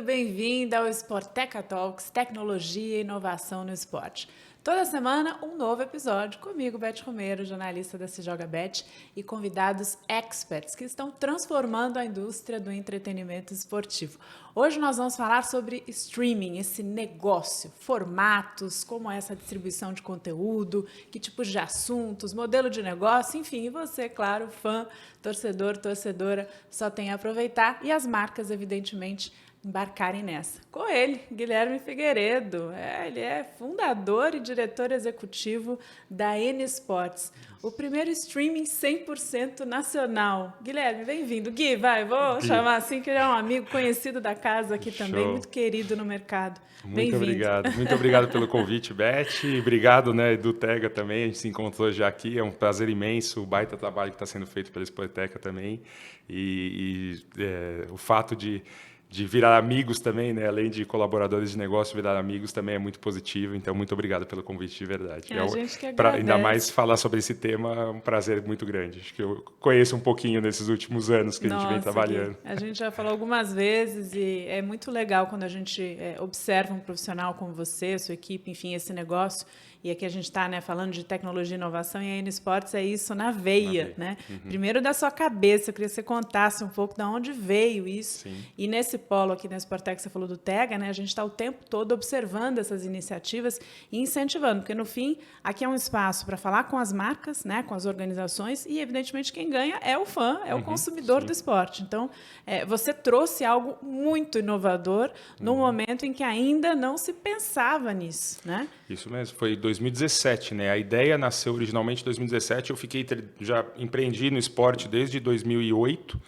bem-vindo ao Sporteca Talks, Tecnologia e Inovação no Esporte. Toda semana, um novo episódio comigo, Beth Romero, jornalista da Se Joga Bet, e convidados experts que estão transformando a indústria do entretenimento esportivo. Hoje nós vamos falar sobre streaming, esse negócio, formatos, como é essa distribuição de conteúdo, que tipos de assuntos, modelo de negócio, enfim, e você, claro, fã, torcedor, torcedora, só tem a aproveitar e as marcas, evidentemente, embarcarem nessa. Com ele, Guilherme Figueiredo. Ele é fundador e diretor executivo da N Sports, o primeiro streaming 100% nacional. Guilherme, bem-vindo. Gui, vou chamar assim, que ele é um amigo conhecido da casa aqui também, muito querido no mercado. Muito obrigado. Muito obrigado pelo convite, Beth. Obrigado, do Tega também. A gente se encontrou já aqui. É um prazer imenso. O baita trabalho que está sendo feito pela Sporteca também. O fato de virar amigos também, né? Além de colaboradores de negócio, virar amigos também é muito positivo. Então, muito obrigado pelo convite de verdade. A gente que agradece. Ainda mais falar sobre esse tema é um prazer muito grande. Acho que eu conheço um pouquinho nesses últimos anos que a gente vem trabalhando. A gente já falou algumas vezes e é muito legal quando a gente observa um profissional como você, sua equipe, enfim, esse negócio. E aqui a gente está falando de tecnologia e inovação, e a N Sports é isso na veia. Né? Uhum. Primeiro da sua cabeça, eu queria que você contasse um pouco de onde veio isso. Sim. E nesse polo aqui na Sporteca, você falou do Tega, né? A gente está o tempo todo observando essas iniciativas e incentivando, porque no fim, aqui é um espaço para falar com as marcas, né? Com as organizações, e evidentemente quem ganha é o fã, é o consumidor do esporte. Então, você trouxe algo muito inovador num momento em que ainda não se pensava nisso, né? Isso mesmo, foi 2017, né? A ideia nasceu originalmente em 2017, eu já empreendi no esporte desde 2008,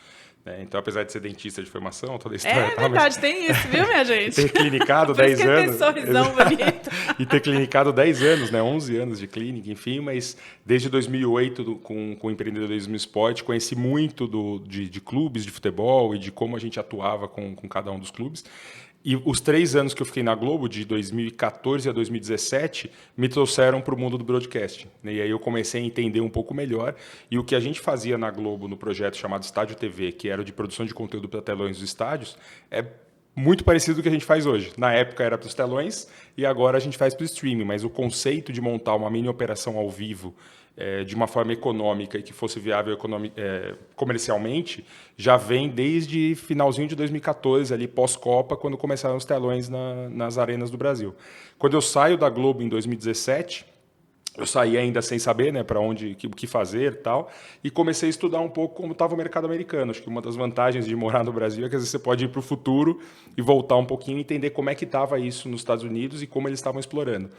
né? Então, apesar de ser dentista de formação, toda a história... É verdade, tem isso, viu, minha gente? Ter clinicado 10 anos... Tem sorrisão bonito. E ter clinicado 10 anos, né? 11 anos de clínica, enfim, mas desde 2008, com o empreendedorismo no esporte, conheci muito de clubes de futebol e de como a gente atuava com cada um dos clubes. E os 3 anos que eu fiquei na Globo, de 2014 a 2017, me trouxeram para o mundo do broadcasting. E aí eu comecei a entender um pouco melhor. E o que a gente fazia na Globo, no projeto chamado Estádio TV, que era de produção de conteúdo para telões dos estádios, é muito parecido com o que a gente faz hoje. Na época era para os telões e agora a gente faz para o streaming. Mas o conceito de montar uma mini operação ao vivo de uma forma econômica e que fosse viável comercialmente, já vem desde finalzinho de 2014, ali pós-Copa, quando começaram os telões nas arenas do Brasil. Quando eu saio da Globo em 2017, eu saí ainda sem saber, né, para onde, o que fazer e tal, e comecei a estudar um pouco como estava o mercado americano. Acho que uma das vantagens de morar no Brasil é que às vezes você pode ir para o futuro e voltar um pouquinho e entender como é que estava isso nos Estados Unidos e como eles estavam explorando.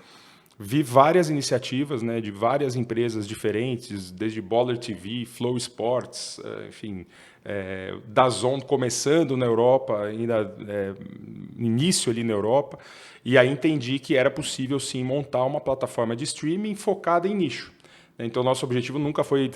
Vi várias iniciativas, né, de várias empresas diferentes, desde Baller TV, Flow Sports, enfim, DAZN começando na Europa, ainda início ali na Europa, e aí entendi que era possível sim montar uma plataforma de streaming focada em nicho. Então, nosso objetivo nunca foi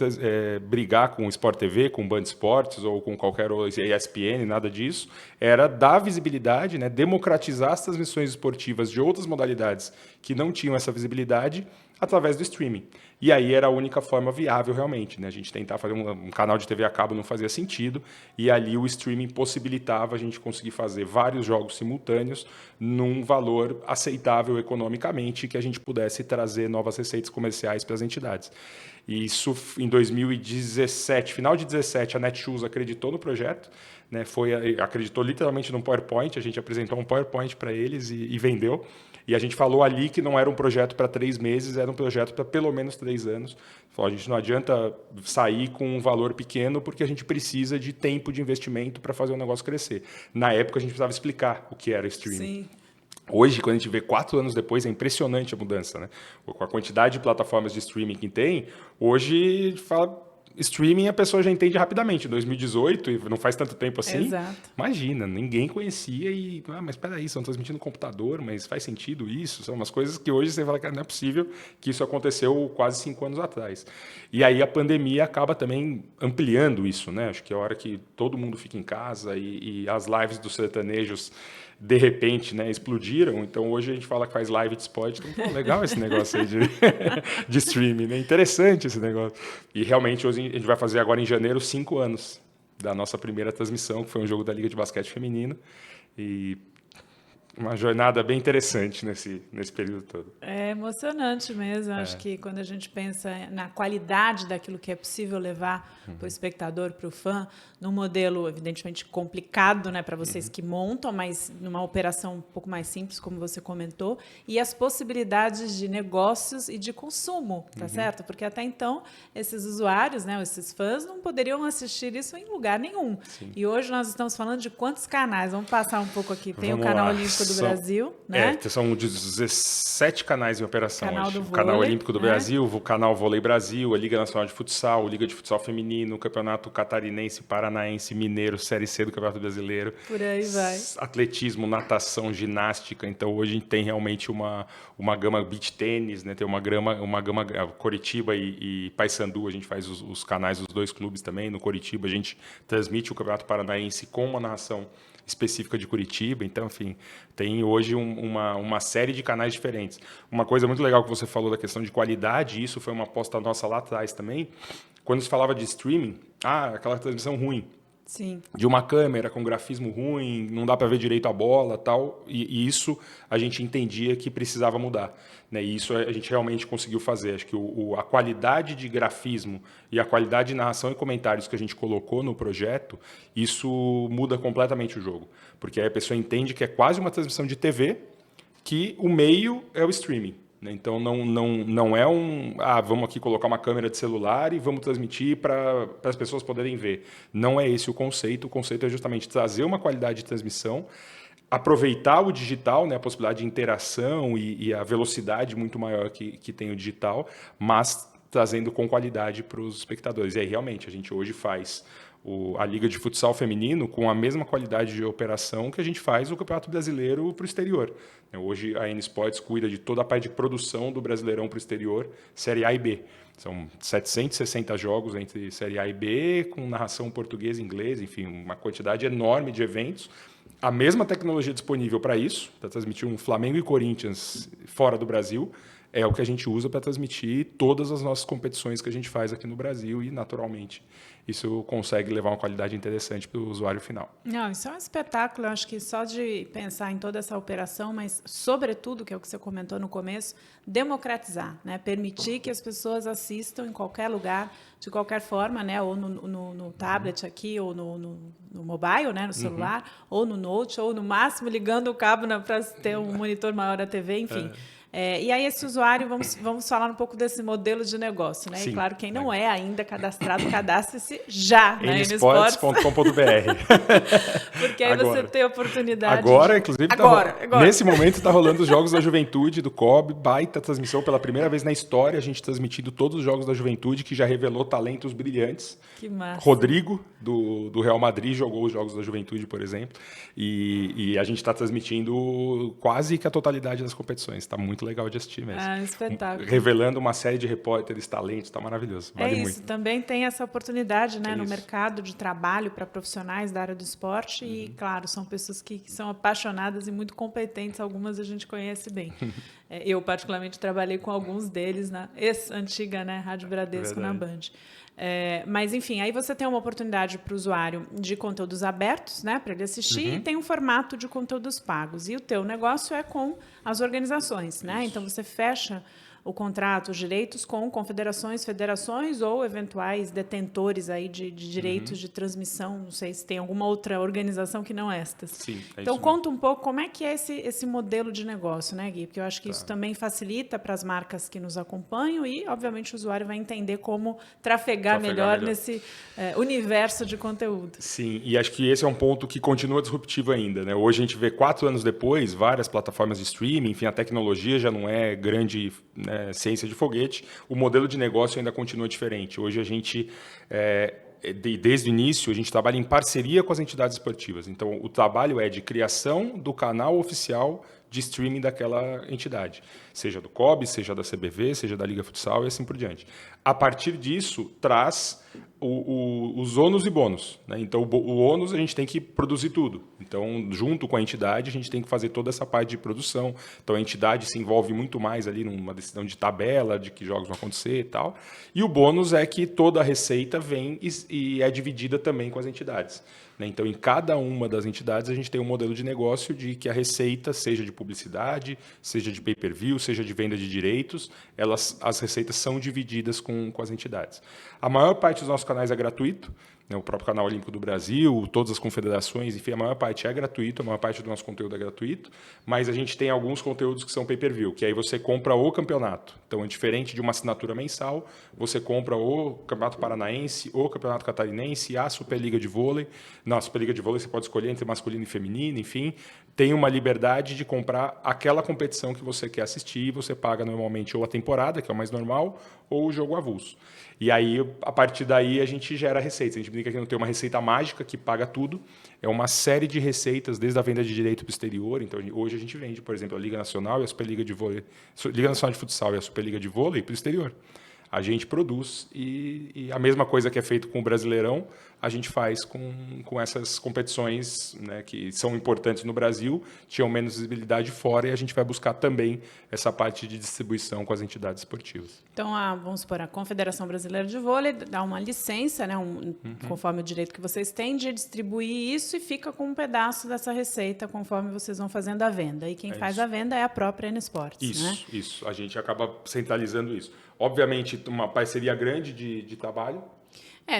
brigar com o Sport TV, com o Band Esportes ou com qualquer outro, ESPN, nada disso. Era dar visibilidade, né, democratizar as transmissões esportivas de outras modalidades que não tinham essa visibilidade através do streaming. E aí era a única forma viável realmente. Né? A gente tentar fazer um canal de TV a cabo não fazia sentido, e ali o streaming possibilitava a gente conseguir fazer vários jogos simultâneos num valor aceitável economicamente, que a gente pudesse trazer novas receitas comerciais para as entidades. E isso em 2017, final de 2017, a Netshoes acreditou no projeto, né? Acreditou literalmente num PowerPoint, a gente apresentou um PowerPoint para eles e vendeu. E a gente falou ali que não era um projeto para 3 meses, era um projeto para pelo menos 3 anos. Falou, a gente não adianta sair com um valor pequeno porque a gente precisa de tempo de investimento para fazer o negócio crescer. Na época, a gente precisava explicar o que era streaming. Sim. Hoje, quando a gente vê 4 anos depois, é impressionante a mudança. Né? Com a quantidade de plataformas de streaming que tem, hoje fala... Streaming a pessoa já entende rapidamente. Em 2018, e não faz tanto tempo assim, Exato. Imagina, ninguém conhecia mas espera aí, estão transmitindo no computador, mas faz sentido isso? São umas coisas que hoje você fala que não é possível que isso aconteceu quase 5 anos atrás. E aí a pandemia acaba também ampliando isso, né? Acho que é a hora que todo mundo fica em casa e as lives dos sertanejos de repente, né, explodiram. Então, hoje a gente fala que faz live de esporte. Então, legal esse negócio aí de streaming, né? Interessante esse negócio. E, realmente, hoje a gente vai fazer agora em janeiro 5 anos da nossa primeira transmissão, que foi um jogo da Liga de Basquete Feminino. E Uma jornada bem interessante nesse período todo. É emocionante mesmo. Acho que quando a gente pensa na qualidade daquilo que é possível levar para o espectador, para o fã, num modelo evidentemente complicado, né, para vocês que montam, mas numa operação um pouco mais simples, como você comentou, e as possibilidades de negócios e de consumo, tá certo? Porque até então esses usuários, né, esses fãs, não poderiam assistir isso em lugar nenhum. Sim. E hoje nós estamos falando de quantos canais? Vamos passar um pouco aqui. Tem o Canal Olímpico do Brasil, né? São 17 canais em operação hoje. O Canal Olímpico do né? Brasil, o Canal Vôlei Brasil, a Liga Nacional de Futsal, a Liga de Futsal Feminino, o Campeonato Catarinense, Paranaense, Mineiro, Série C do Campeonato Brasileiro. Por aí vai. Atletismo, natação, ginástica. Então, hoje a gente tem realmente uma gama beach tênis, né? Tem uma gama Coritiba e Paysandu, a gente faz os canais dos dois clubes também. No Coritiba, a gente transmite o Campeonato Paranaense com uma narração específica de Curitiba, então, enfim, tem hoje uma série de canais diferentes. Uma coisa muito legal que você falou da questão de qualidade, isso foi uma aposta nossa lá atrás também, quando se falava de streaming, aquela transmissão ruim, Sim. de uma câmera com grafismo ruim, não dá para ver direito a bola, tal, e isso a gente entendia que precisava mudar, né? E isso a gente realmente conseguiu fazer. Acho que a qualidade de grafismo e a qualidade de narração e comentários que a gente colocou no projeto, isso muda completamente o jogo, porque aí a pessoa entende que é quase uma transmissão de TV, que o meio é o streaming. Então, não é vamos aqui colocar uma câmera de celular e vamos transmitir para as pessoas poderem ver. Não é esse o conceito. O conceito é justamente trazer uma qualidade de transmissão, aproveitar o digital, né, a possibilidade de interação e a velocidade muito maior que tem o digital, mas trazendo com qualidade para os espectadores. E aí, realmente, a gente hoje faz a Liga de Futsal Feminino com a mesma qualidade de operação que a gente faz o Campeonato Brasileiro para o exterior. Hoje a N Sports cuida de toda a parte de produção do Brasileirão para o exterior, Série A e B. São 760 jogos entre Série A e B, com narração português e inglês, enfim, uma quantidade enorme de eventos. A mesma tecnologia disponível para isso, para transmitir um Flamengo e Corinthians fora do Brasil, é o que a gente usa para transmitir todas as nossas competições que a gente faz aqui no Brasil e, naturalmente, isso consegue levar uma qualidade interessante para o usuário final. Não, isso é um espetáculo. Eu acho que só de pensar em toda essa operação, mas, sobretudo, que é o que você comentou no começo, democratizar, né? Permitir que as pessoas assistam em qualquer lugar, de qualquer forma, né? Ou no tablet aqui, ou no mobile, né? No celular, ou no note, ou no máximo ligando o cabo para ter um monitor maior da TV, enfim. E aí esse usuário, vamos falar um pouco desse modelo de negócio, né? Sim, e claro, quem não é ainda cadastrado, cadastre-se já na nsports.com.br. Porque aí agora, você tem a oportunidade. Agora, inclusive, nesse momento está rolando os Jogos da Juventude do COB, baita transmissão pela primeira vez na história, a gente transmitindo todos os Jogos da Juventude, que já revelou talentos brilhantes. Que massa. Rodrigo, do Real Madrid, jogou os Jogos da Juventude, por exemplo, e a gente está transmitindo quase que a totalidade das competições. Está muito legal de assistir mesmo. Um espetáculo. Revelando uma série de repórteres, talentos, está maravilhoso. Vale muito. Também tem essa oportunidade, né, no mercado de trabalho para profissionais da área do esporte e, claro, são pessoas que são apaixonadas e muito competentes, algumas a gente conhece bem. Eu, particularmente, trabalhei com alguns deles na ex-antiga, né, Rádio Bradesco, na Band. Mas, enfim, aí você tem uma oportunidade para o usuário de conteúdos abertos, né, para ele assistir, e tem um formato de conteúdos pagos. E o teu negócio é com as organizações, né? Então, você fecha o contrato, os direitos com confederações, federações ou eventuais detentores aí de direitos de transmissão. Não sei se tem alguma outra organização que não estas. Sim, então, conta um pouco como é que é esse modelo de negócio, né, Gui? Porque eu acho que isso também facilita para as marcas que nos acompanham e, obviamente, o usuário vai entender como trafegar melhor nesse universo de conteúdo. Sim, e acho que esse é um ponto que continua disruptivo ainda, né? Hoje a gente vê 4 anos depois, várias plataformas de streaming, enfim, a tecnologia já não é grande, né, ciência de foguete, o modelo de negócio ainda continua diferente. Hoje a gente, desde o início, a gente trabalha em parceria com as entidades esportivas. Então, o trabalho é de criação do canal oficial de streaming daquela entidade, seja do COB, seja da CBV, seja da Liga Futsal e assim por diante. A partir disso, traz os ônus e bônus, né? Então, o ônus a gente tem que produzir tudo. Então, junto com a entidade, a gente tem que fazer toda essa parte de produção. Então, a entidade se envolve muito mais ali numa decisão de tabela, de que jogos vão acontecer e tal. E o bônus é que toda a receita vem e é dividida também com as entidades. né? Então, em cada uma das entidades, a gente tem um modelo de negócio de que a receita, seja de publicidade, seja de pay-per-view, seja de venda de direitos, as receitas são divididas com as entidades. A maior parte dos nossos canais é gratuito, né? O próprio Canal Olímpico do Brasil, todas as confederações, enfim, a maior parte é gratuito, a maior parte do nosso conteúdo é gratuito, mas a gente tem alguns conteúdos que são pay-per-view, que aí você compra o campeonato. Então, é diferente de uma assinatura mensal, você compra o Campeonato Paranaense, o Campeonato Catarinense, a Superliga de Vôlei. Na Superliga de Vôlei você pode escolher entre masculino e feminino, enfim. Tem uma liberdade de comprar aquela competição que você quer assistir, você paga normalmente ou a temporada, que é o mais normal, ou o jogo avulso. E aí, a partir daí, a gente gera receitas. A gente brinca que não tem uma receita mágica que paga tudo. É uma série de receitas, desde a venda de direito para o exterior. Então, hoje a gente vende, por exemplo, a Liga Nacional e a Superliga de Vôlei, Liga Nacional de Futsal e a Superliga de Vôlei para o exterior. A gente produz e a mesma coisa que é feito com o Brasileirão, a gente faz com essas competições, né, que são importantes no Brasil, tinham menos visibilidade fora, e a gente vai buscar também essa parte de distribuição com as entidades esportivas. Então, vamos supor, a Confederação Brasileira de Vôlei dá uma licença, né, conforme o direito que vocês têm, de distribuir isso e fica com um pedaço dessa receita conforme vocês vão fazendo a venda. E quem faz a venda é a própria N Sports. Isso, né? Isso. A gente acaba centralizando isso. Obviamente, uma parceria grande de trabalho.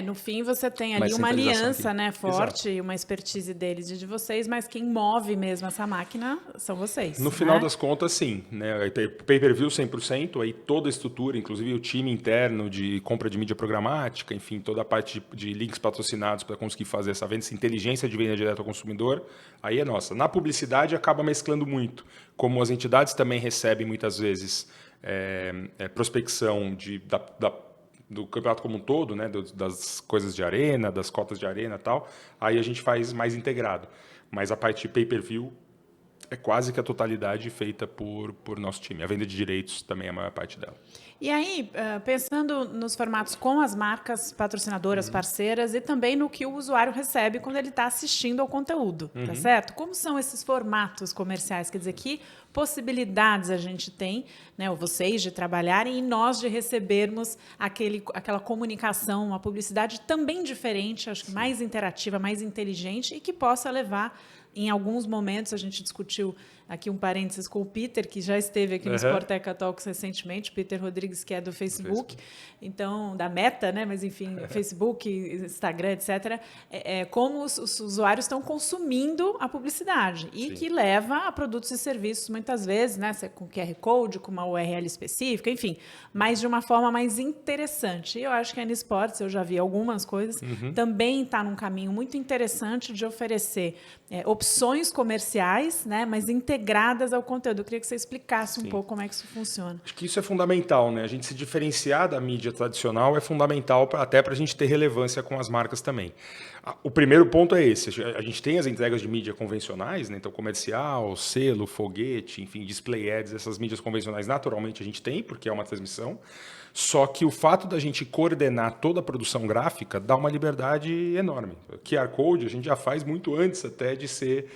No fim você tem ali uma aliança, né, forte, e uma expertise deles e de vocês, mas quem move mesmo essa máquina são vocês. No final das contas, sim. Né? Pay-per-view 100%, aí toda a estrutura, inclusive o time interno de compra de mídia programática, enfim, toda a parte de links patrocinados para conseguir fazer essa venda, essa inteligência de venda direta ao consumidor, aí é nossa. Na publicidade acaba mesclando muito, como as entidades também recebem muitas vezes prospecção do campeonato como um todo, né, das coisas de arena, das cotas de arena e tal, aí a gente faz mais integrado. Mas a parte de pay-per-view é quase que a totalidade feita por nosso time. A venda de direitos também é a maior parte dela. E aí, pensando nos formatos com as marcas patrocinadoras, parceiras, e também no que o usuário recebe quando ele está assistindo ao conteúdo, tá certo? Como são esses formatos comerciais? Quer dizer, que possibilidades a gente tem, né, ou vocês de trabalharem e nós de recebermos aquela comunicação, uma publicidade também diferente, acho que mais interativa, mais inteligente e que possa levar. Em alguns momentos, a gente discutiu aqui um parênteses com o Peter, que já esteve aqui no Sporteca Talks recentemente, Peter Rodrigues, que é do Facebook, então, da Meta, né? Mas, enfim, Facebook, Instagram, etc. Como os usuários estão consumindo a publicidade e que leva a produtos e serviços, muitas vezes, né? Com QR Code, com uma URL específica, enfim, mas de uma forma mais interessante. E eu acho que a N Sports, eu já vi algumas coisas, também está num caminho muito interessante de oferecer opções comerciais, né, mas integradas ao conteúdo. Eu queria que você explicasse um pouco como é que isso funciona. Acho que isso é fundamental, né? A gente se diferenciar da mídia tradicional é fundamental até para a gente ter relevância com as marcas também. O primeiro ponto é esse. A gente tem as entregas de mídia convencionais, né? Então comercial, selo, foguete, enfim, display ads, essas mídias convencionais naturalmente a gente tem, porque é uma transmissão. Só que o fato da gente coordenar toda a produção gráfica dá uma liberdade enorme. O QR Code a gente já faz muito antes até de ser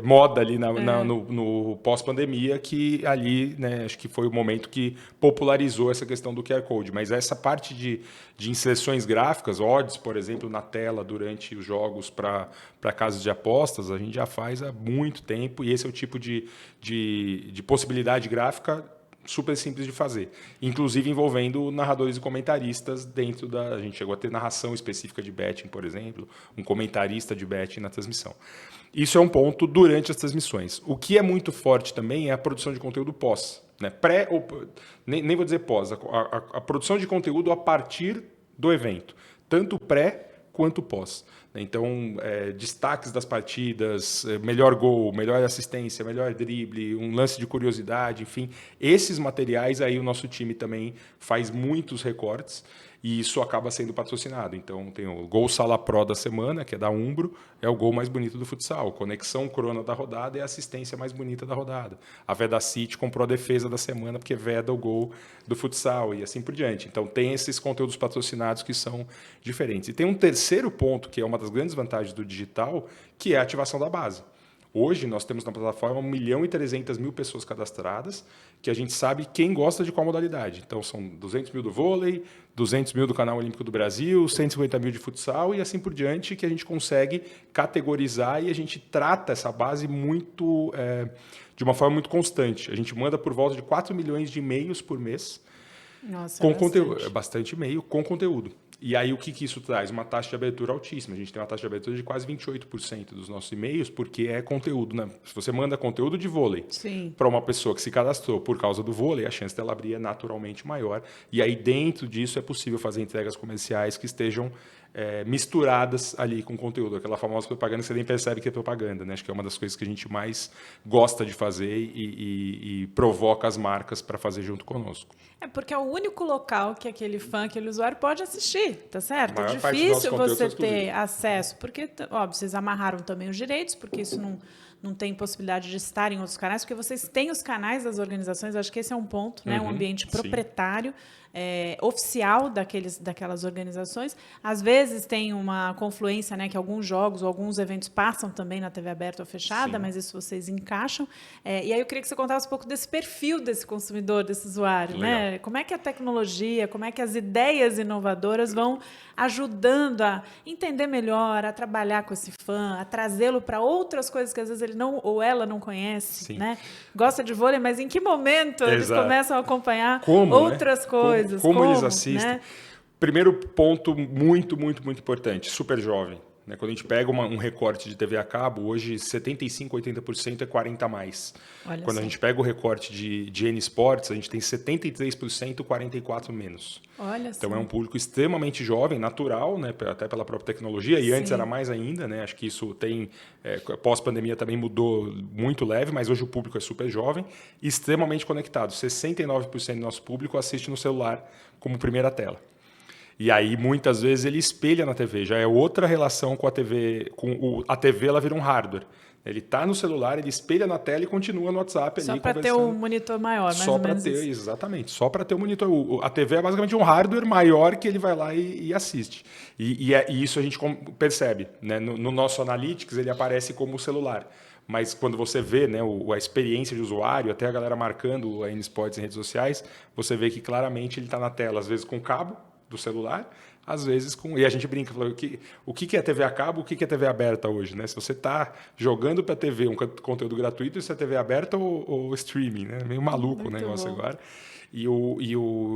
moda ali no pós-pandemia, que ali, né, acho que foi o momento que popularizou essa questão do QR Code. Mas essa parte de inserções gráficas, odds, por exemplo, na tela durante os jogos para casas de apostas, a gente já faz há muito tempo, e esse é o tipo de possibilidade gráfica super simples de fazer, inclusive envolvendo narradores e comentaristas dentro da... A gente chegou a ter narração específica de betting, por exemplo, um comentarista de betting na transmissão. Isso é um ponto durante as transmissões. O que é muito forte também é a produção de conteúdo pós, né? Pré ou nem vou dizer pós, a produção de conteúdo a partir do evento, tanto pré quanto pós. Então, destaques das partidas, melhor gol, melhor assistência, melhor drible, um lance de curiosidade, enfim. Esses materiais aí o nosso time também faz muitos recortes e isso acaba sendo patrocinado. Então, tem o Gol Sala Pro da semana, que é da Umbro, é o gol mais bonito do futsal. Conexão Corona da rodada é a assistência mais bonita da rodada. A Veda City comprou a defesa da semana porque veda o gol do futsal e assim por diante. Então, tem esses conteúdos patrocinados que são diferentes. E tem um terceiro ponto, que é uma das grandes vantagens do digital, que é a ativação da base. Hoje, nós temos na plataforma 1.300.000 pessoas cadastradas, que a gente sabe quem gosta de qual modalidade. Então, são 200 mil do vôlei, 200 mil do Canal Olímpico do Brasil, 150 mil de futsal e assim por diante, que a gente consegue categorizar e a gente trata essa base de uma forma muito constante. A gente manda por volta de 4 milhões de e-mails por mês. Nossa, com conteúdo. É bastante e-mail com conteúdo. E aí, o que isso traz? Uma taxa de abertura altíssima. A gente tem uma taxa de abertura de quase 28% dos nossos e-mails, porque é conteúdo, né? Se você manda conteúdo de vôlei para uma pessoa que se cadastrou por causa do vôlei, a chance dela abrir é naturalmente maior. E aí, dentro disso, é possível fazer entregas comerciais que estejam misturadas ali com conteúdo. Aquela famosa propaganda que você nem percebe que é propaganda, né? Acho que é uma das coisas que a gente mais gosta de fazer e provoca as marcas para fazer junto conosco. É porque é o único local que aquele fã, aquele usuário pode assistir, tá certo? É parte do nosso difícil conteúdo você é ter acesso, porque, óbvio, vocês amarraram também os direitos, porque isso não tem possibilidade de estar em outros canais, porque vocês têm os canais das organizações, acho que esse é um ponto, né? Um ambiente proprietário, oficial daquelas organizações. Às vezes tem uma confluência, né, que alguns jogos ou alguns eventos passam também na TV aberta ou fechada, mas isso vocês encaixam. E aí eu queria que você contasse um pouco desse perfil desse consumidor, desse usuário, né? Como é que a tecnologia, como é que as ideias inovadoras vão ajudando a entender melhor, a trabalhar com esse fã, a trazê-lo para outras coisas que às vezes ele não ou ela não conhece, né? Gosta de vôlei, mas em que momento eles começam a acompanhar outras coisas? Como eles assistem? Né? Primeiro ponto muito, muito, muito importante, super jovem. Né? Quando a gente pega um recorte de TV a cabo, hoje 75%, 80% é 40 a mais. Quando a gente pega o recorte de N Sports, a gente tem 73%, 44 menos. Então é um público extremamente jovem, natural, né? Até pela própria tecnologia, e antes era mais ainda, né? Acho que isso tem, pós-pandemia também mudou muito leve, mas hoje o público é super jovem e extremamente conectado. 69% do nosso público assiste no celular como primeira tela. E aí, muitas vezes, ele espelha na TV. Já é outra relação com a TV. A TV, ela vira um hardware. Ele está no celular, ele espelha na tela e continua no WhatsApp ali. Só para ter um monitor maior, mais ou menos isso. Exatamente, só para ter um monitor. A TV é basicamente um hardware maior que ele vai lá e assiste. E isso a gente percebe. Né? No nosso Analytics, ele aparece como celular. Mas quando você vê, né, a experiência de usuário, até a galera marcando a N Sports em redes sociais, você vê que claramente ele está na tela, às vezes com cabo do celular, às vezes com... E a gente brinca, falando, o que é TV a cabo, o que é TV aberta hoje, né? Se você está jogando para a TV um conteúdo gratuito, isso é TV aberta ou streaming, né? Meio maluco o negócio agora. E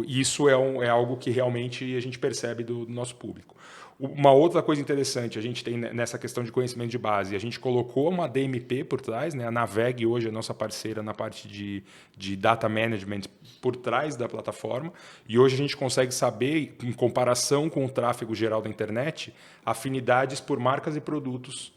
isso é algo que realmente a gente percebe do nosso público. Uma outra coisa interessante, a gente tem nessa questão de conhecimento de base, a gente colocou uma DMP por trás, né? A Naveg hoje é nossa parceira na parte de data management por trás da plataforma, e hoje a gente consegue saber, em comparação com o tráfego geral da internet, afinidades por marcas e produtos,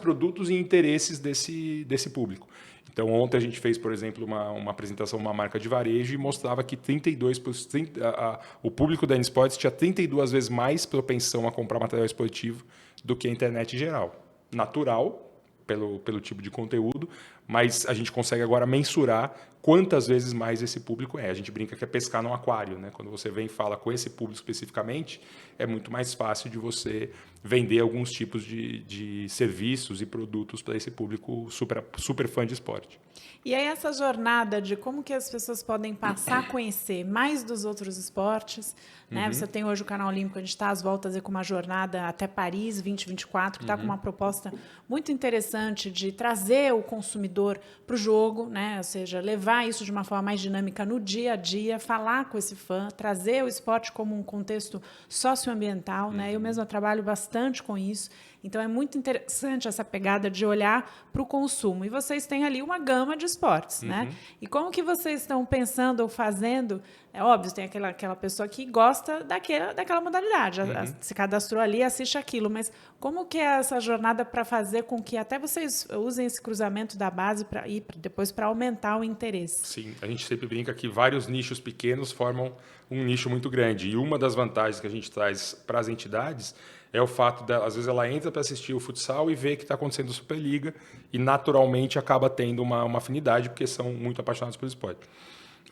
produtos e interesses desse público. Então, ontem a gente fez, por exemplo, uma apresentação de uma marca de varejo e mostrava que 32%, o público da N Sports tinha 32 vezes mais propensão a comprar material esportivo do que a internet em geral. Natural, pelo tipo de conteúdo, mas a gente consegue agora mensurar quantas vezes mais esse público é. A gente brinca que é pescar num aquário, né? Quando você vem e fala com esse público especificamente, é muito mais fácil de você vender alguns tipos de serviços e produtos para esse público super fã de esporte. E aí essa jornada de como que as pessoas podem passar a conhecer mais dos outros esportes, né? Você tem hoje o Canal Olímpico, a gente está às voltas com uma jornada até Paris 2024, que está com uma proposta muito interessante de trazer o consumidor para o jogo, né? Ou seja, levar isso de uma forma mais dinâmica no dia a dia, falar com esse fã, trazer o esporte como um contexto socioambiental, né? Eu mesma trabalho bastante com isso. Então, é muito interessante essa pegada de olhar para o consumo. E vocês têm ali uma gama de esportes, né? E como que vocês estão pensando ou fazendo? É óbvio, tem aquela pessoa que gosta daquela modalidade, se cadastrou ali, assiste aquilo, mas como que é essa jornada para fazer com que até vocês usem esse cruzamento da base para ir depois para aumentar o interesse? Sim, a gente sempre brinca que vários nichos pequenos formam um nicho muito grande. E uma das vantagens que a gente traz para as entidades é o fato de, às vezes, ela entra para assistir o futsal e vê que está acontecendo a Superliga e, naturalmente, acaba tendo uma afinidade, porque são muito apaixonados pelo esporte.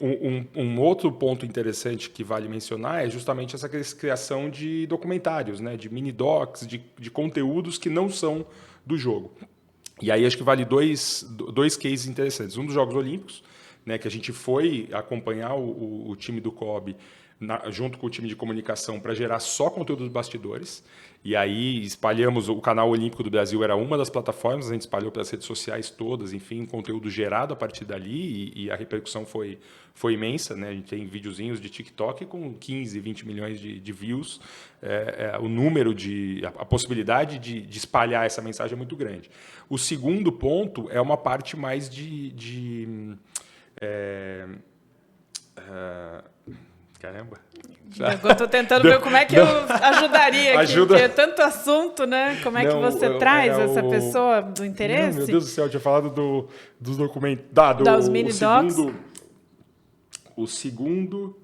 Um outro ponto interessante que vale mencionar é justamente essa criação de documentários, né, de mini-docs, de conteúdos que não são do jogo. E aí acho que vale dois cases interessantes. Um dos Jogos Olímpicos, né, que a gente foi acompanhar o time do COB junto com o time de comunicação para gerar só conteúdo dos bastidores. E aí espalhamos, o canal Olímpico do Brasil era uma das plataformas, a gente espalhou pelas redes sociais todas, enfim, conteúdo gerado a partir dali e a repercussão foi imensa, né? A gente tem videozinhos de TikTok com 15, 20 milhões de views. O número a possibilidade de espalhar essa mensagem é muito grande. O segundo ponto é uma parte mais caramba. Eu estou tentando ver como é que eu ajudaria aqui, porque é tanto assunto, né? Como é que você traz essa pessoa do interesse? Meu Deus do céu, eu tinha falado dos documentos. Dos mini-docs. O segundo...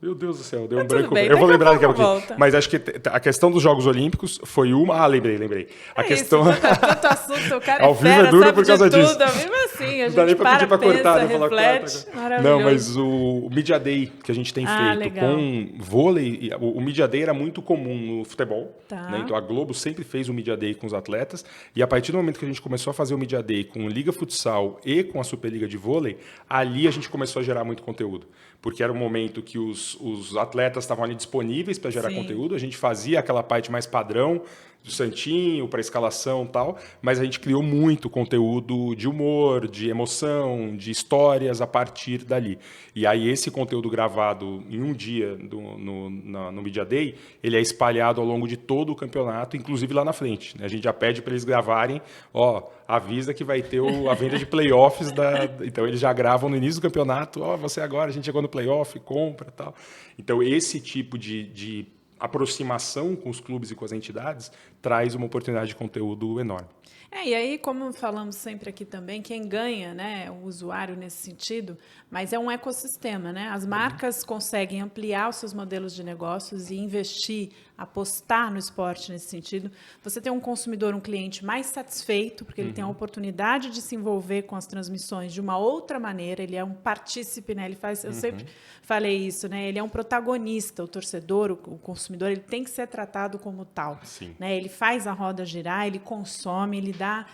Meu Deus do céu, deu um branco. Bem, eu vou lembrar daqui a pouquinho. Volta. Mas acho que a questão dos Jogos Olímpicos foi uma... Ah, lembrei. A questão... Tanto assunto, o cara ao vivo é duro por causa disso. Ao vivo é assim, a gente não dá nem pra pedir pra cortar, pensa, reflete. Não, mas o Media Day que a gente tem feito legal. com vôlei, o Media Day era muito comum no futebol. Tá. Né? Então a Globo sempre fez o Media Day com os atletas. E a partir do momento que a gente começou a fazer o Media Day com Liga Futsal e com a Superliga de Vôlei, ali a gente começou a gerar muito conteúdo. Porque era um momento que os atletas estavam ali disponíveis para gerar conteúdo, a gente fazia aquela parte mais padrão do santinho, para escalação e tal, mas a gente criou muito conteúdo de humor, de emoção, de histórias a partir dali. E aí esse conteúdo gravado em um dia no Media Day, ele é espalhado ao longo de todo o campeonato, inclusive lá na frente. Né? A gente já pede para eles gravarem, avisa que vai ter a venda de playoffs, então eles já gravam no início do campeonato, você agora, a gente chegou no playoff, compra e tal. Então esse tipo de aproximação com os clubes e com as entidades traz uma oportunidade de conteúdo enorme. E aí, como falamos sempre aqui também, quem ganha, né, o usuário nesse sentido, mas é um ecossistema, né? As marcas conseguem ampliar os seus modelos de negócios e investir, apostar no esporte nesse sentido. Você tem um consumidor, um cliente mais satisfeito, porque ele tem a oportunidade de se envolver com as transmissões de uma outra maneira, ele é um partícipe, né? Ele faz, eu sempre falei isso, né? Ele é um protagonista, o torcedor, o consumidor, ele tem que ser tratado como tal. Né? Ele faz a roda girar, ele consome, ele dá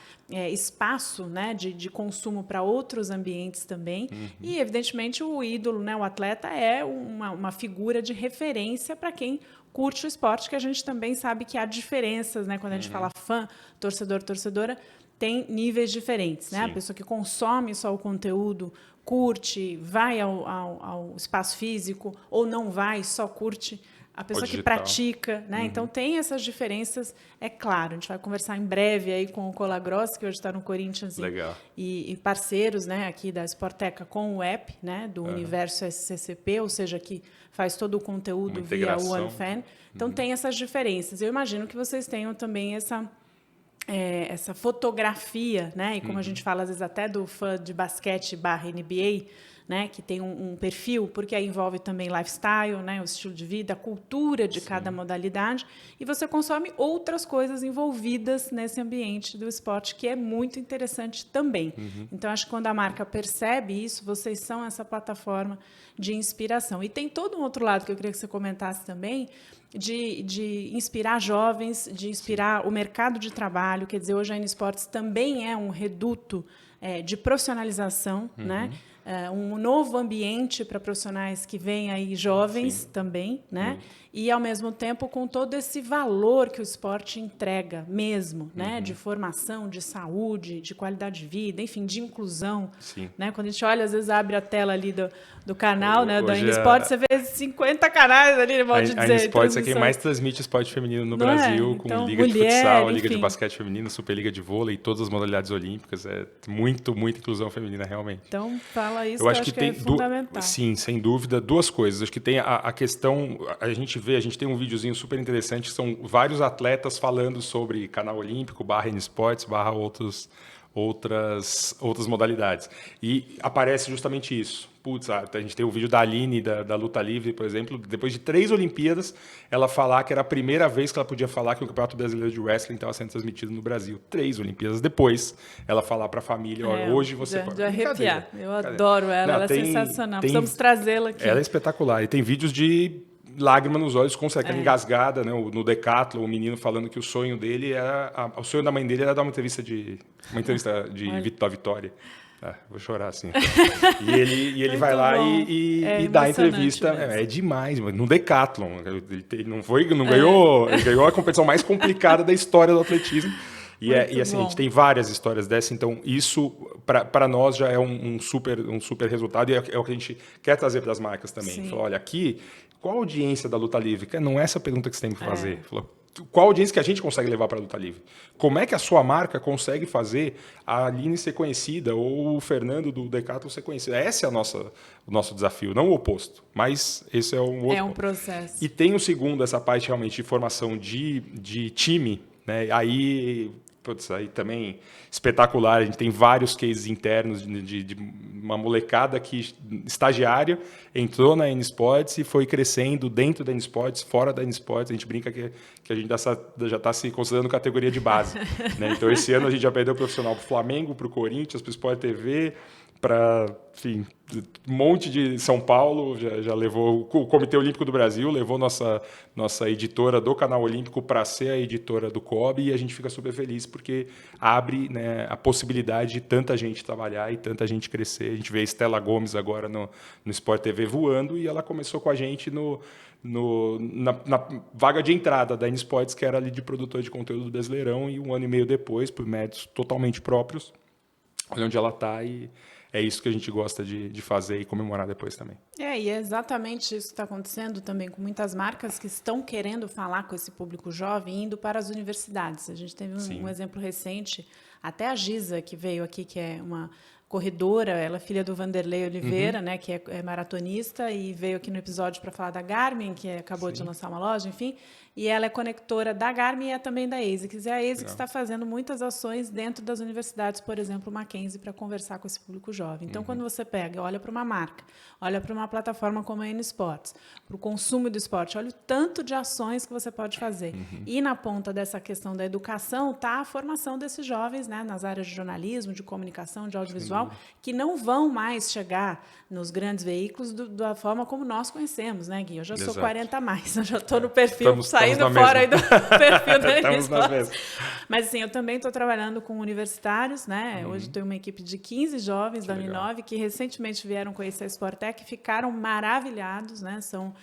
espaço, né, de consumo para outros ambientes também. E, evidentemente, o ídolo, né, o atleta, é uma figura de referência para quem curte o esporte, que a gente também sabe que há diferenças, né? Quando a gente fala fã, torcedor, torcedora, tem níveis diferentes. Né? A pessoa que consome só o conteúdo, curte, vai ao espaço físico, ou não vai, só curte. A pessoa que pratica, né? Então tem essas diferenças, é claro. A gente vai conversar em breve aí com o Colagross, que hoje está no Corinthians, e parceiros, né, aqui da Sporteca com o app, né, do Universo SCCP, ou seja, que faz todo o conteúdo via OneFan. Então tem essas diferenças. Eu imagino que vocês tenham também essa fotografia, né? E como a gente fala às vezes até do fã de basquete /NBA, né, que tem um perfil, porque aí envolve também lifestyle, né, o estilo de vida, a cultura de cada modalidade, e você consome outras coisas envolvidas nesse ambiente do esporte, que é muito interessante também. Então, acho que quando a marca percebe isso, vocês são essa plataforma de inspiração. E tem todo um outro lado que eu queria que você comentasse também, de inspirar jovens, de inspirar o mercado de trabalho. Quer dizer, hoje a N-Sports também é um reduto de profissionalização, né? Um novo ambiente para profissionais que vêm aí jovens também, né? E, ao mesmo tempo, com todo esse valor que o esporte entrega mesmo, né? De formação, de saúde, de qualidade de vida, enfim, de inclusão. Né? Quando a gente olha, às vezes abre a tela ali do canal, né, da N-Sports, você vê 50 canais ali, pode dizer. A N-Sports é quem mais transmite esporte feminino no Brasil, com então, Liga de Futsal, Liga de Basquete Feminino, Superliga de Vôlei, todas as modalidades olímpicas. É muita inclusão feminina, realmente. Então, fala isso, eu acho que é fundamental. Sim, sem dúvida. Duas coisas. Acho que tem a questão... A gente tem um videozinho super interessante, que são vários atletas falando sobre canal olímpico, /N-Sports, outras modalidades. E aparece justamente isso. Putz, a gente tem o vídeo da Aline, da luta livre, por exemplo, depois de 3 Olimpíadas, ela falar que era a primeira vez que ela podia falar que o Campeonato Brasileiro de Wrestling estava sendo transmitido no Brasil. 3 Olimpíadas depois, ela falar para a família, hoje você pode... De arrepiar. Eu adoro ela, ela é sensacional. Precisamos trazê-la aqui. Ela é espetacular. E tem vídeos de lágrima nos olhos, com certeza engasgada, né? No Decathlon, o menino falando que o sonho dele era... O sonho da mãe dele era dar uma entrevista da Vitória. Vou chorar, assim. E ele vai lá e dá a entrevista. É demais, mano. No Decathlon. Ele não ganhou... Ele ganhou a competição mais complicada da história do atletismo. E assim, a gente tem várias histórias dessa, então isso, para nós, já é um super resultado, e é o que a gente quer trazer para as marcas também. Falou, olha, aqui, qual a audiência da luta livre? Não é essa pergunta que você tem que fazer. Falou, qual a audiência que a gente consegue levar para a luta livre? Como é que a sua marca consegue fazer a Aline ser conhecida ou o Fernando do Decathlon ser conhecido? Esse é o nosso desafio, não o oposto, mas esse é um outro. É um processo. E tem o segundo, essa parte realmente de formação de time, né? Aí também espetacular. A gente tem vários cases internos de uma molecada que, estagiária, entrou na N-Sports e foi crescendo dentro da N-Sports, fora da N-Sports. A gente brinca que a gente já está se considerando categoria de base. Né? Então, esse ano a gente já perdeu o profissional para o Flamengo, para o Corinthians, para o Sport TV, para, enfim, um monte de São Paulo, já levou o Comitê Olímpico do Brasil, levou nossa editora do Canal Olímpico para ser a editora do COB, e a gente fica super feliz porque abre, né, a possibilidade de tanta gente trabalhar e tanta gente crescer. A gente vê a Estela Gomes agora no Sport TV voando, e ela começou com a gente na vaga de entrada da N-Sports, que era ali de produtor de conteúdo do Brasileirão, e 1 ano e meio depois, por méritos totalmente próprios, olha onde ela está, e é isso que a gente gosta de fazer e comemorar depois também. E é exatamente isso que está acontecendo também com muitas marcas que estão querendo falar com esse público jovem, indo para as universidades. A gente teve um exemplo recente, até a Giza, que veio aqui, que é uma corredora, ela é filha do Vanderlei Oliveira, né, que é maratonista, e veio aqui no episódio para falar da Garmin, que acabou de lançar uma loja, enfim. E ela é conectora da Garmin e é também da ASICS. E a ASICS está fazendo muitas ações dentro das universidades, por exemplo, o Mackenzie, para conversar com esse público jovem. Então, quando você pega, olha para uma marca, olha para uma plataforma como a N-Sports, para o consumo do esporte, olha o tanto de ações que você pode fazer. E na ponta dessa questão da educação está a formação desses jovens, né, nas áreas de jornalismo, de comunicação, de audiovisual, que não vão mais chegar nos grandes veículos da forma como nós conhecemos, né, Gui? Eu já sou 40 a mais, eu já estou no perfil, saindo fora aí do perfil da N-Sports. Mas, assim, eu também estou trabalhando com universitários, né? Hoje tenho uma equipe de 15 jovens da Uninove que recentemente vieram conhecer a Sportec e ficaram maravilhados, né? São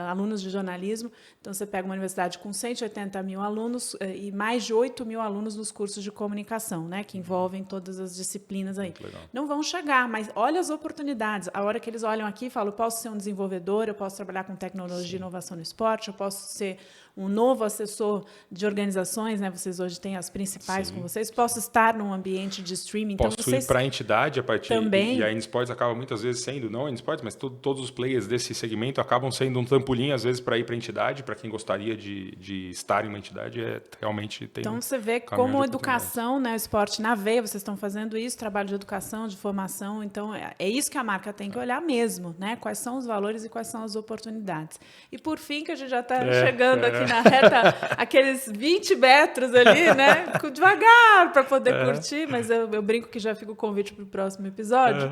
alunos de jornalismo. Então, você pega uma universidade com 180 mil alunos e mais de 8 mil alunos nos cursos de comunicação, né, que envolvem todas as disciplinas aí. Não vão chegar, mas olha as oportunidades. A hora que eles olham aqui e falam, eu posso ser um desenvolvedor, eu posso trabalhar com tecnologia e inovação no esporte, eu posso ser um novo assessor de organizações, né? Vocês hoje têm as principais com vocês. Posso estar num ambiente de streaming. Então, posso ir para a entidade a partir... Também. E a N-Sports acaba muitas vezes sendo, não a N-Sports, mas todos os players desse segmento acabam sendo um trampolim, às vezes, para ir para a entidade, para quem gostaria de estar em uma entidade, realmente tem. Então, você vê como a educação, né, o esporte na veia, vocês estão fazendo isso, trabalho de educação, de formação. Então, é isso que a marca tem que olhar mesmo, né? Quais são os valores e quais são as oportunidades. E, por fim, que a gente já está chegando aqui na reta, aqueles 20 metros ali, né? Devagar para poder curtir, mas eu brinco que já fica o convite para o próximo episódio.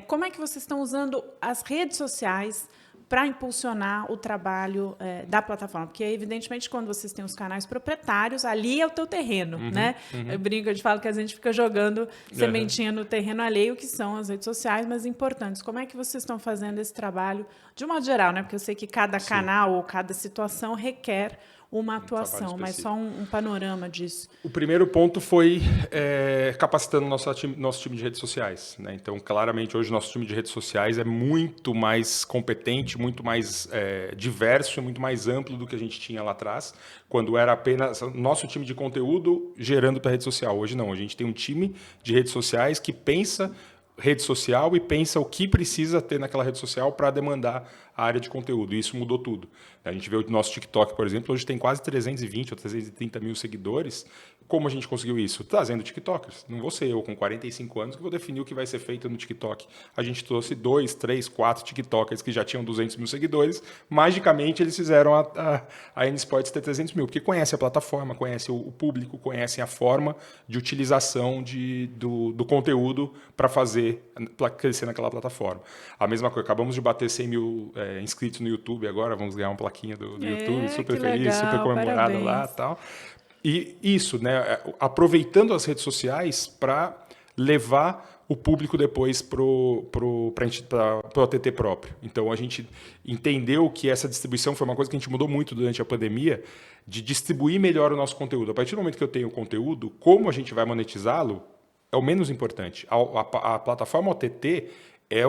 Como é que vocês estão usando as redes sociais para impulsionar o trabalho da plataforma? Porque, evidentemente, quando vocês têm os canais proprietários, ali é o teu terreno, né? Eu brinco, eu te falo que a gente fica jogando sementinha no terreno alheio, que são as redes sociais, mas importantes. Como é que vocês estão fazendo esse trabalho, de um modo geral, né? Porque eu sei que cada canal ou cada situação requer uma atuação, mas só um panorama disso. O primeiro ponto foi capacitando nosso time de redes sociais, né? Então, claramente, hoje nosso time de redes sociais é muito mais competente, muito mais diverso e muito mais amplo do que a gente tinha lá atrás, quando era apenas nosso time de conteúdo gerando para a rede social. Hoje não, a gente tem um time de redes sociais que pensa rede social e pensa o que precisa ter naquela rede social para demandar a área de conteúdo. E isso mudou tudo. A gente vê o nosso TikTok, por exemplo, hoje tem quase 320 ou 330 mil seguidores, Como a gente conseguiu isso? Trazendo TikTokers. Não vou ser eu com 45 anos que vou definir o que vai ser feito no TikTok. A gente trouxe 2, 3, 4 TikTokers que já tinham 200 mil seguidores. Magicamente, eles fizeram a N Sports ter 300 mil, porque conhece a plataforma, conhece o público, conhecem a forma de utilização do conteúdo para crescer naquela plataforma. A mesma coisa, acabamos de bater 100 mil inscritos no YouTube agora, vamos ganhar uma plaquinha do YouTube, super feliz, legal, super comemorada lá e tal. E isso, né, aproveitando as redes sociais para levar o público depois para o OTT próprio. Então, a gente entendeu que essa distribuição foi uma coisa que a gente mudou muito durante a pandemia, de distribuir melhor o nosso conteúdo. A partir do momento que eu tenho o conteúdo, como a gente vai monetizá-lo é o menos importante. A plataforma OTT é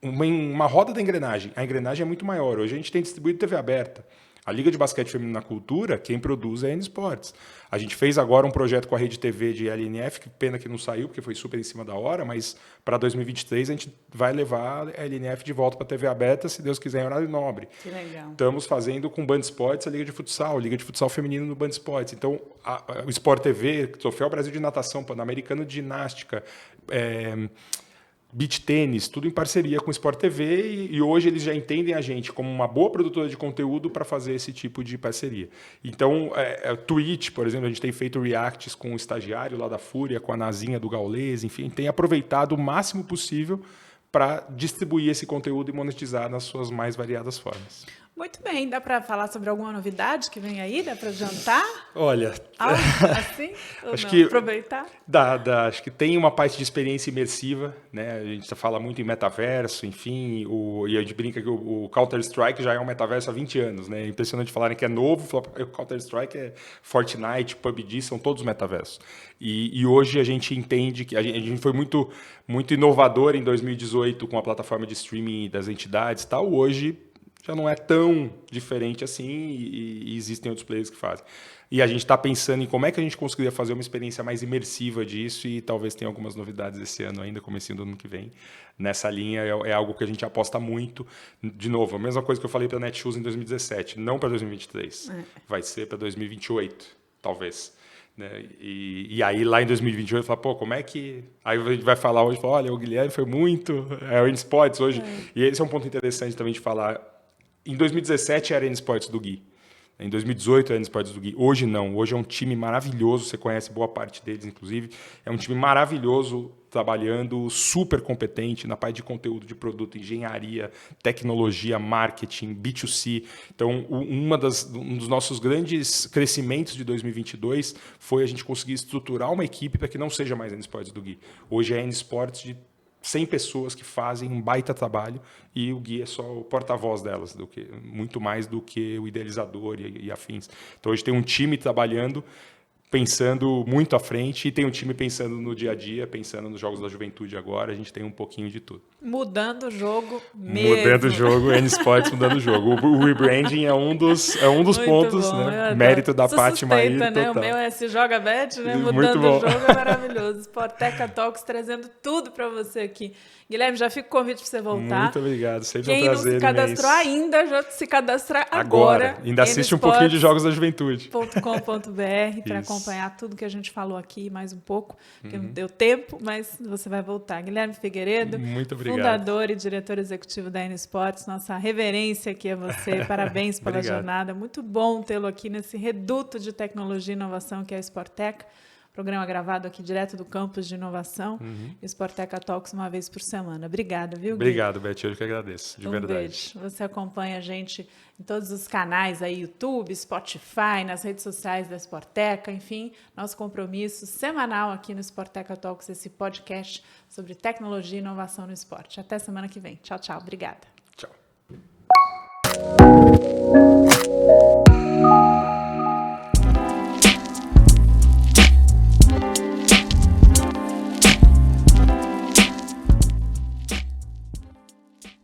uma roda da engrenagem. A engrenagem é muito maior. Hoje a gente tem distribuído TV aberta. A Liga de Basquete Feminino na Cultura, quem produz é a N Sports. A gente fez agora um projeto com a Rede TV de LNF, que pena que não saiu, porque foi super em cima da hora, mas para 2023 a gente vai levar a LNF de volta para a TV aberta, se Deus quiser, em horário nobre. Que legal. Estamos fazendo com o Band Esportes a Liga de Futsal Feminino no Band Esportes. Então, o Sport TV, Troféu Brasil de Natação, Pan-Americano de Ginástica, beach tênis, tudo em parceria com o Sport TV e hoje eles já entendem a gente como uma boa produtora de conteúdo para fazer esse tipo de parceria. Então, Twitch, por exemplo, a gente tem feito reacts com o estagiário lá da Fúria, com a Nazinha do Gaules, enfim, tem aproveitado o máximo possível para distribuir esse conteúdo e monetizar nas suas mais variadas formas. Muito bem, dá para falar sobre alguma novidade que vem aí? Dá para jantar? Olha, algo assim? Ou acho não? que Aproveitar? Acho que tem uma parte de experiência imersiva, né? A gente fala muito em metaverso, enfim, e a gente brinca que o Counter-Strike já é um metaverso há 20 anos, né? É impressionante falarem que é novo, o Counter-Strike é Fortnite, PUBG, são todos metaversos. E hoje a gente entende que a gente foi muito, muito inovador em 2018 com a plataforma de streaming das entidades e tal. Hoje já não é tão diferente assim e existem outros players que fazem. E a gente está pensando em como é que a gente conseguiria fazer uma experiência mais imersiva disso e talvez tenha algumas novidades esse ano ainda, comecinho do ano que vem. Nessa linha é algo que a gente aposta muito. De novo, a mesma coisa que eu falei para a Netshoes em 2017, não para 2023. Vai ser para 2028, talvez. Né? E aí, lá em 2028, fala, pô, como é que... Aí a gente vai falar hoje, olha, o Guilherme foi muito... É o N Sports hoje. E esse é um ponto interessante também de falar. Em 2017 era N Sports do Gui. Em 2018 era N Sports do Gui. Hoje não. Hoje é um time maravilhoso. Você conhece boa parte deles, inclusive. É um time maravilhoso, trabalhando, super competente na parte de conteúdo, de produto, engenharia, tecnologia, marketing, B2C. Então, um dos nossos grandes crescimentos de 2022 foi a gente conseguir estruturar uma equipe para que não seja mais N Sports do Gui. Hoje é N Sports de 100 pessoas que fazem um baita trabalho e o Gui é só o porta-voz delas, muito mais do que o idealizador e afins. Então, hoje tem um time trabalhando, pensando muito à frente e tem um time pensando no dia a dia, pensando nos Jogos da Juventude agora. A gente tem um pouquinho de tudo. Mudando o jogo mesmo. Mudando o jogo, N Sports mudando o jogo. O rebranding é um dos pontos, bom, né? Mérito da Paty Maíra. Né? Total. O meu é Se Joga Bet, né? Muito Mudando bom. o jogo é maravilhoso. Sporteca Talks trazendo tudo para você aqui. Guilherme, já fica o convite para você voltar. Muito obrigado, sempre Quem um prazer. Quem não se cadastrou ainda, já se cadastrar agora. Ainda assiste um pouquinho de Jogos da Juventude. .com.br para acompanhar tudo que a gente falou aqui, mais um pouco, porque não deu tempo, mas você vai voltar. Guilherme Figueiredo, muito obrigado. Fundador e diretor executivo da N Sports, nossa reverência aqui a você, parabéns pela jornada, muito bom tê-lo aqui nesse reduto de tecnologia e inovação que é a Sporteca. Programa gravado aqui direto do campus de inovação. E Sporteca Talks uma vez por semana. Obrigada, viu, Gui? Obrigado, Beth. Eu que agradeço, de verdade. Beijo. Você acompanha a gente em todos os canais aí, YouTube, Spotify, nas redes sociais da Sporteca, enfim, nosso compromisso semanal aqui no Sporteca Talks, esse podcast sobre tecnologia e inovação no esporte. Até semana que vem. Tchau, tchau. Obrigada.